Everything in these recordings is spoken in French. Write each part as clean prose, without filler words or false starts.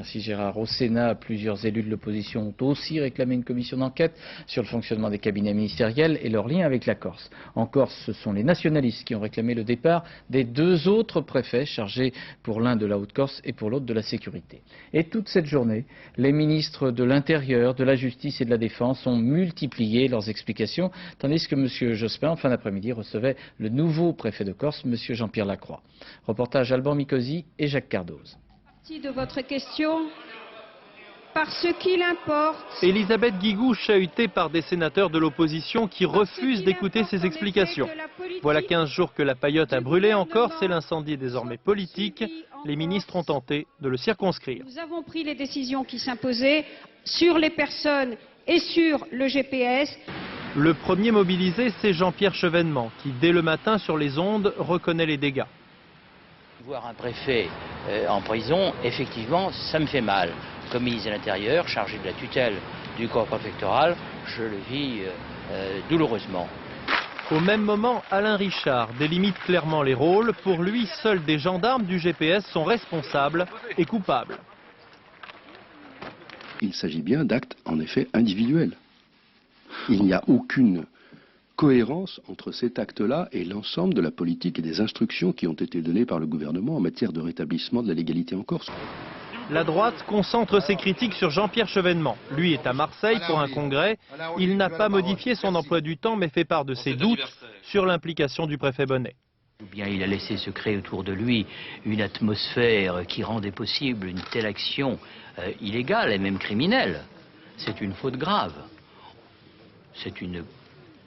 Merci Gérard. Au Sénat, plusieurs élus de l'opposition ont aussi réclamé une commission d'enquête sur le fonctionnement des cabinets ministériels et leur lien avec la Corse. En Corse, ce sont les nationalistes qui ont réclamé le départ des 2 autres préfets chargés pour l'un de la Haute-Corse et pour l'autre de la sécurité. Et toute cette journée, les ministres de l'Intérieur, de la Justice et de la Défense ont multiplié leurs explications, tandis que M. Jospin, en fin d'après-midi, recevait le nouveau préfet de Corse, M. Jean-Pierre Lacroix. Reportage Alban Mikosi et Jacques Cardoz. De votre question, parce qu'il importe. Elisabeth Guigou chahutée par des sénateurs de l'opposition qui refusent d'écouter ses explications. Voilà 15 jours que la paillote a brûlé en Corse et l'incendie est désormais politique. Les ministres ont tenté de le circonscrire. Nous avons pris les décisions qui s'imposaient sur les personnes et sur le GPS. Le premier mobilisé, c'est Jean-Pierre Chevènement, qui dès le matin sur les ondes reconnaît les dégâts. Voir un préfet en prison, effectivement, ça me fait mal. Comme ministre de l'Intérieur, chargé de la tutelle du corps préfectoral, je le vis douloureusement. Au même moment, Alain Richard délimite clairement les rôles. Pour lui, seuls des gendarmes du GPS sont responsables et coupables. Il s'agit bien d'actes, en effet, individuels. Il n'y a aucune cohérence entre cet acte-là et l'ensemble de la politique et des instructions qui ont été données par le gouvernement en matière de rétablissement de la légalité en Corse. La droite concentre ses critiques sur Jean-Pierre Chevènement. Lui est à Marseille pour un congrès. Il n'a pas modifié son emploi du temps mais fait part de ses doutes sur l'implication du préfet Bonnet. Ou bien il a laissé se créer autour de lui une atmosphère qui rendait possible une telle action illégale et même criminelle. C'est une faute grave. C'est une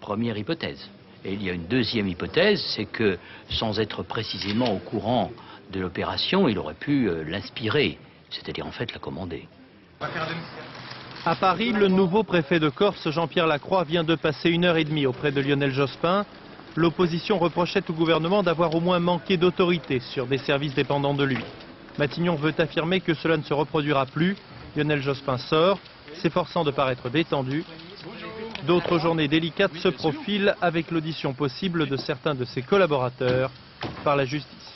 première hypothèse. Et il y a une deuxième hypothèse, c'est que sans être précisément au courant de l'opération, il aurait pu l'inspirer, c'est-à-dire en fait la commander. À Paris, le nouveau préfet de Corse, Jean-Pierre Lacroix, vient de passer 1h30 auprès de Lionel Jospin. L'opposition reprochait au gouvernement d'avoir au moins manqué d'autorité sur des services dépendants de lui. Matignon veut affirmer que cela ne se reproduira plus. Lionel Jospin sort, s'efforçant de paraître détendu. D'autres journées délicates se profilent avec l'audition possible de certains de ses collaborateurs par la justice.